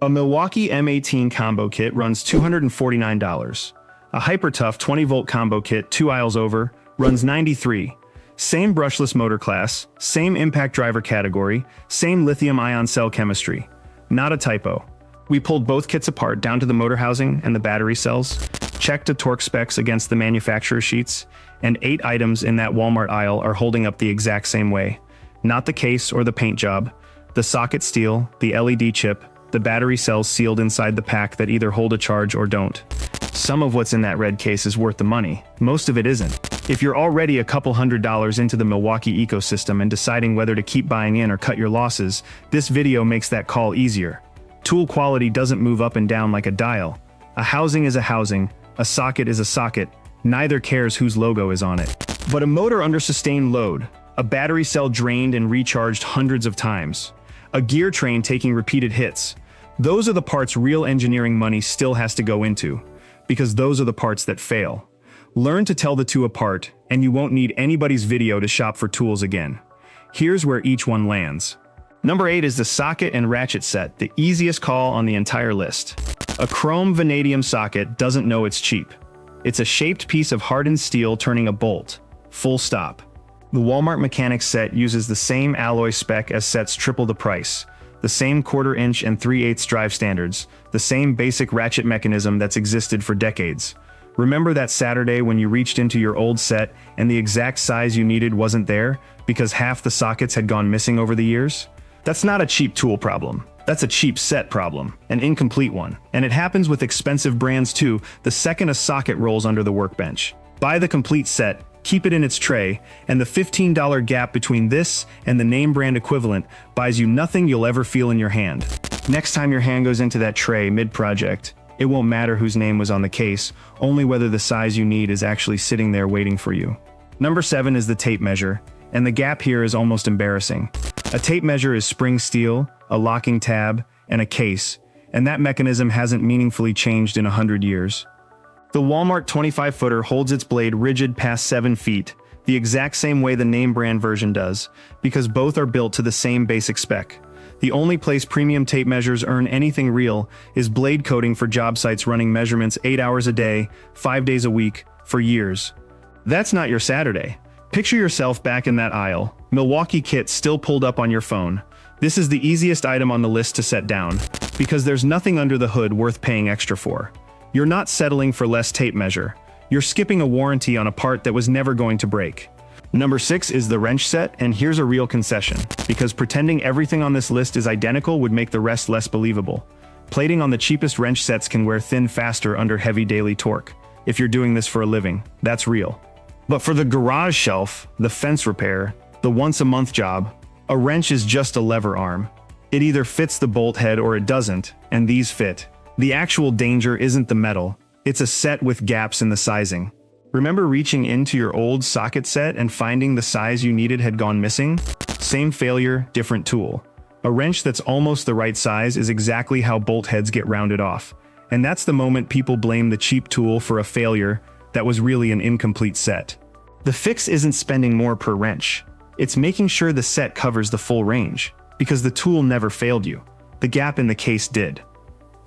A Milwaukee M18 combo kit runs $249. A Hypertough 20-volt combo kit 2 aisles over runs $93. Same brushless motor class, same impact driver category, same lithium-ion cell chemistry. Not a typo. We pulled both kits apart down to the motor housing and the battery cells, checked the torque specs against the manufacturer sheets, and 8 items in that Walmart aisle are holding up the exact same way. Not the case or the paint job, the socket steel, the LED chip, the battery cells sealed inside the pack that either hold a charge or don't. Some of what's in that red case is worth the money, most of it isn't. If you're already a couple $100s into the Milwaukee ecosystem and deciding whether to keep buying in or cut your losses, this video makes that call easier. Tool quality doesn't move up and down like a dial. A housing is a housing, a socket is a socket, neither cares whose logo is on it. But a motor under sustained load, a battery cell drained and recharged hundreds of times, a gear train taking repeated hits, those are the parts real engineering money still has to go into, because those are the parts that fail. Learn to tell the two apart, and you won't need anybody's video to shop for tools again. Here's where each one lands. Number 8 is the socket and ratchet set, the easiest call on the entire list. A chrome vanadium socket doesn't know it's cheap. It's a shaped piece of hardened steel turning a bolt. Full stop. The Walmart Mechanics set uses the same alloy spec as sets triple the price, the same 1/4 inch and 3/8 drive standards, the same basic ratchet mechanism that's existed for decades. Remember that Saturday when you reached into your old set and the exact size you needed wasn't there because half the sockets had gone missing over the years? That's not a cheap tool problem. That's a cheap set problem, an incomplete one. And it happens with expensive brands too, the second a socket rolls under the workbench. Buy the complete set, keep it in its tray, and the $15 gap between this and the name brand equivalent buys you nothing you'll ever feel in your hand. Next time your hand goes into that tray mid-project, it won't matter whose name was on the case, only whether the size you need is actually sitting there waiting for you. Number 7 is the tape measure, and the gap here is almost embarrassing. A tape measure is spring steel, a locking tab, and a case, and that mechanism hasn't meaningfully changed in 100 years. The Walmart 25-footer holds its blade rigid past 7 feet, the exact same way the name brand version does, because both are built to the same basic spec. The only place premium tape measures earn anything real is blade coating for job sites running measurements 8 hours a day, 5 days a week, for years. That's not your Saturday. Picture yourself back in that aisle, Milwaukee kit still pulled up on your phone. This is the easiest item on the list to set down, because there's nothing under the hood worth paying extra for. You're not settling for less tape measure. You're skipping a warranty on a part that was never going to break. Number 6 is the wrench set, and here's a real concession, because pretending everything on this list is identical would make the rest less believable. Plating on the cheapest wrench sets can wear thin faster under heavy daily torque. If you're doing this for a living, that's real. But for the garage shelf, the fence repair, the once-a-month job, a wrench is just a lever arm. It either fits the bolt head or it doesn't, and these fit. The actual danger isn't the metal, it's a set with gaps in the sizing. Remember reaching into your old socket set and finding the size you needed had gone missing? Same failure, different tool. A wrench that's almost the right size is exactly how bolt heads get rounded off. And that's the moment people blame the cheap tool for a failure that was really an incomplete set. The fix isn't spending more per wrench. It's making sure the set covers the full range, because the tool never failed you. The gap in the case did.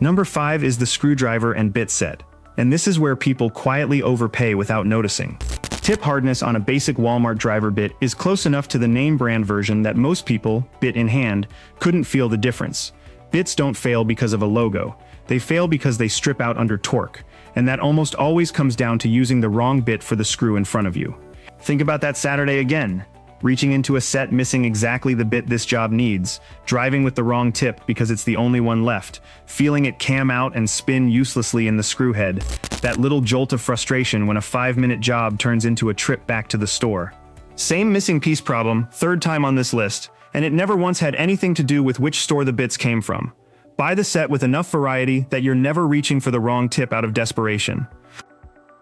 Number 5 is the screwdriver and bit set, and this is where people quietly overpay without noticing. Tip hardness on a basic Walmart driver bit is close enough to the name brand version that most people, bit in hand, couldn't feel the difference. Bits don't fail because of a logo. They fail because they strip out under torque, and that almost always comes down to using the wrong bit for the screw in front of you. Think about that Saturday again. Reaching into a set missing exactly the bit this job needs, driving with the wrong tip because it's the only one left, feeling it cam out and spin uselessly in the screw head, that little jolt of frustration when a 5-minute job turns into a trip back to the store. Same missing piece problem, 3rd time on this list, and it never once had anything to do with which store the bits came from. Buy the set with enough variety that you're never reaching for the wrong tip out of desperation.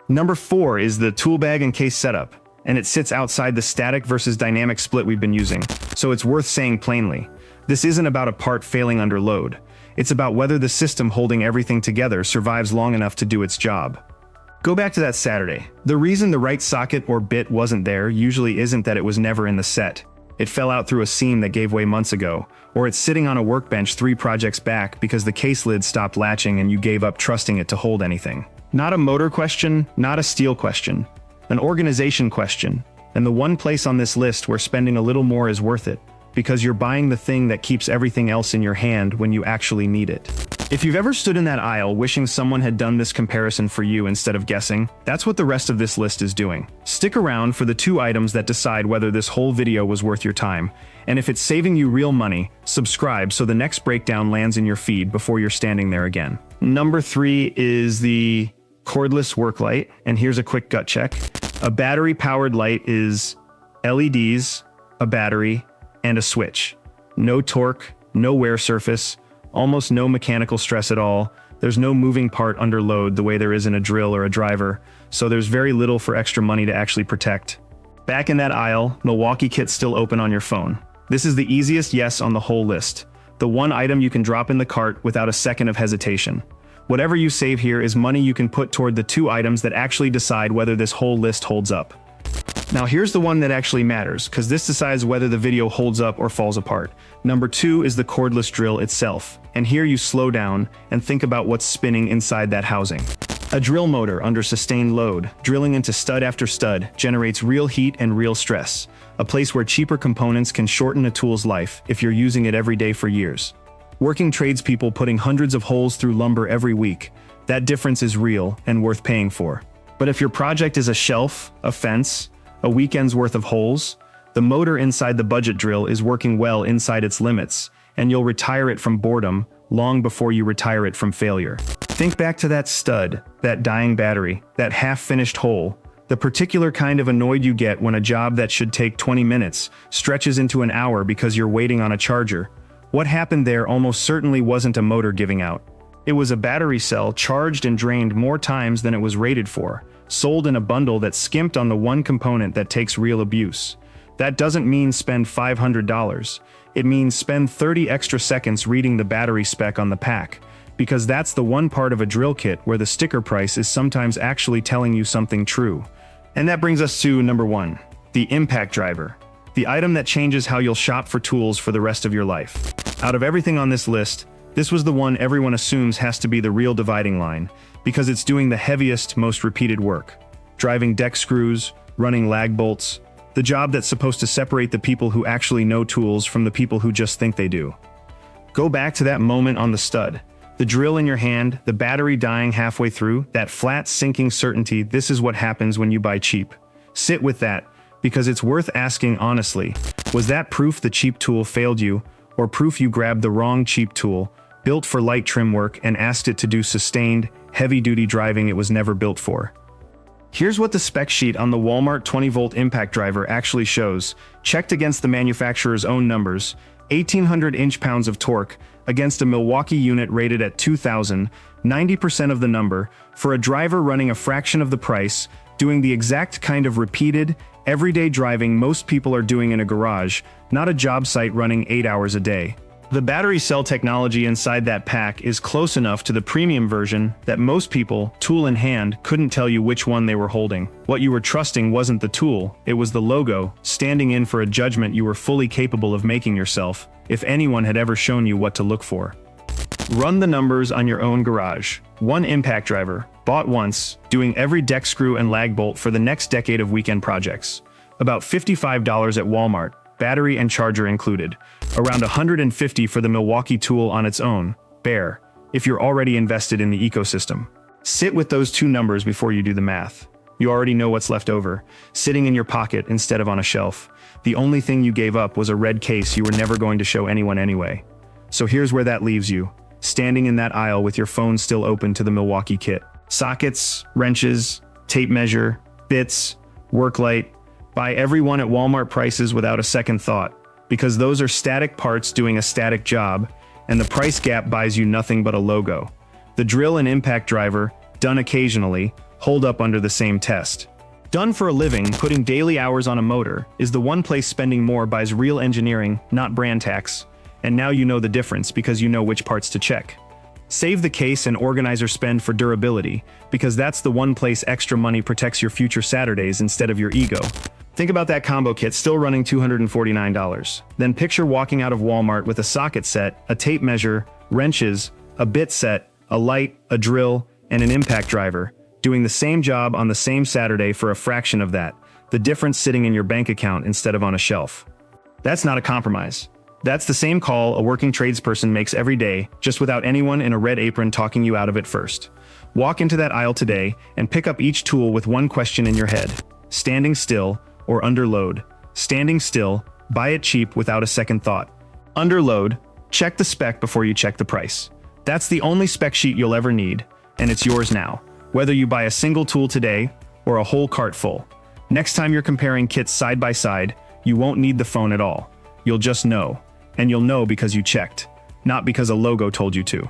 Number 4 is the tool bag and case setup, and it sits outside the static versus dynamic split we've been using, so it's worth saying plainly. This isn't about a part failing under load. It's about whether the system holding everything together survives long enough to do its job. Go back to that Saturday. The reason the right socket or bit wasn't there usually isn't that it was never in the set. it fell out through a seam that gave way months ago, or it's sitting on a workbench 3 projects back because the case lid stopped latching and you gave up trusting it to hold anything. Not a motor question, not a steel question, an organization question, and the one place on this list where spending a little more is worth it, because you're buying the thing that keeps everything else in your hand when you actually need it. If you've ever stood in that aisle wishing someone had done this comparison for you instead of guessing, that's what the rest of this list is doing. Stick around for the 2 items that decide whether this whole video was worth your time, and if it's saving you real money, subscribe so the next breakdown lands in your feed before you're standing there again. Number 3 is the cordless work light, and here's a quick gut check. A battery-powered light is LEDs, a battery, and a switch. No torque, no wear surface, almost no mechanical stress at all. There's no moving part under load the way there is in a drill or a driver, so there's very little for extra money to actually protect. Back in that aisle, Milwaukee kit's still open on your phone. This is the easiest yes on the whole list. The one item you can drop in the cart without a second of hesitation. Whatever you save here is money you can put toward the 2 items that actually decide whether this whole list holds up. Now here's the one that actually matters, because this decides whether the video holds up or falls apart. Number 2 is the cordless drill itself, and here you slow down and think about what's spinning inside that housing. A drill motor under sustained load, drilling into stud after stud, generates real heat and real stress, a place where cheaper components can shorten a tool's life if you're using it every day for years. Working tradespeople putting hundreds of holes through lumber every week, that difference is real and worth paying for. But if your project is a shelf, a fence, a weekend's worth of holes, the motor inside the budget drill is working well inside its limits, and you'll retire it from boredom long before you retire it from failure. Think back to that stud, that dying battery, that half-finished hole, the particular kind of annoyed you get when a job that should take 20 minutes stretches into an hour because you're waiting on a charger. What happened there almost certainly wasn't a motor giving out. It was a battery cell charged and drained more times than it was rated for, sold in a bundle that skimped on the one component that takes real abuse. That doesn't mean spend $500. It means spend 30 extra seconds reading the battery spec on the pack, because that's the one part of a drill kit where the sticker price is sometimes actually telling you something true. And that brings us to number 1, the impact driver, the item that changes how you'll shop for tools for the rest of your life. Out of everything on this list, this was the one everyone assumes has to be the real dividing line, because it's doing the heaviest, most repeated work. Driving deck screws, running lag bolts, the job that's supposed to separate the people who actually know tools from the people who just think they do. Go back to that moment on the stud. The drill in your hand, the battery dying halfway through, that flat sinking certainty. This is what happens when you buy cheap. Sit with that, because it's worth asking honestly, was that proof the cheap tool failed you, or proof you grabbed the wrong cheap tool, built for light trim work, and asked it to do sustained, heavy-duty driving it was never built for? Here's what the spec sheet on the Walmart 20-volt impact driver actually shows, checked against the manufacturer's own numbers: 1,800 inch-pounds of torque, against a Milwaukee unit rated at 2,000, 90% of the number, for a driver running a fraction of the price, doing the exact kind of repeated, everyday driving most people are doing in a garage, not a job site running 8 hours a day. The battery cell technology inside that pack is close enough to the premium version that most people, tool in hand, couldn't tell you which one they were holding. What you were trusting wasn't the tool, it was the logo, standing in for a judgment you were fully capable of making yourself, if anyone had ever shown you what to look for. Run the numbers on your own garage. One impact driver, bought once, doing every deck screw and lag bolt for the next decade of weekend projects. About $55 at Walmart, battery and charger included. Around $150 for the Milwaukee tool on its own, bare, if you're already invested in the ecosystem. Sit with those 2 numbers before you do the math. You already know what's left over, sitting in your pocket instead of on a shelf. The only thing you gave up was a red case you were never going to show anyone anyway. So here's where that leaves you, standing in that aisle with your phone still open to the Milwaukee kit. Sockets, wrenches, tape measure, bits, work light. Buy every one at Walmart prices without a second thought, because those are static parts doing a static job, and the price gap buys you nothing but a logo. The drill and impact driver, done occasionally, hold up under the same test. Done for a living, putting daily hours on a motor, is the one place spending more buys real engineering, not brand tax. And now you know the difference because you know which parts to check. Save the case and organizer spend for durability, because that's the one place extra money protects your future Saturdays instead of your ego. Think about that combo kit still running $249. Then picture walking out of Walmart with a socket set, a tape measure, wrenches, a bit set, a light, a drill, and an impact driver, doing the same job on the same Saturday for a fraction of that, the difference sitting in your bank account instead of on a shelf. That's not a compromise. That's the same call a working tradesperson makes every day, just without anyone in a red apron talking you out of it first. Walk into that aisle today and pick up each tool with one question in your head. Standing still or under load? Standing still, buy it cheap without a second thought. Under load, check the spec before you check the price. That's the only spec sheet you'll ever need, and it's yours now, whether you buy a single tool today or a whole cart full. Next time you're comparing kits side by side, you won't need the phone at all. You'll just know. And you'll know because you checked, not because a logo told you to.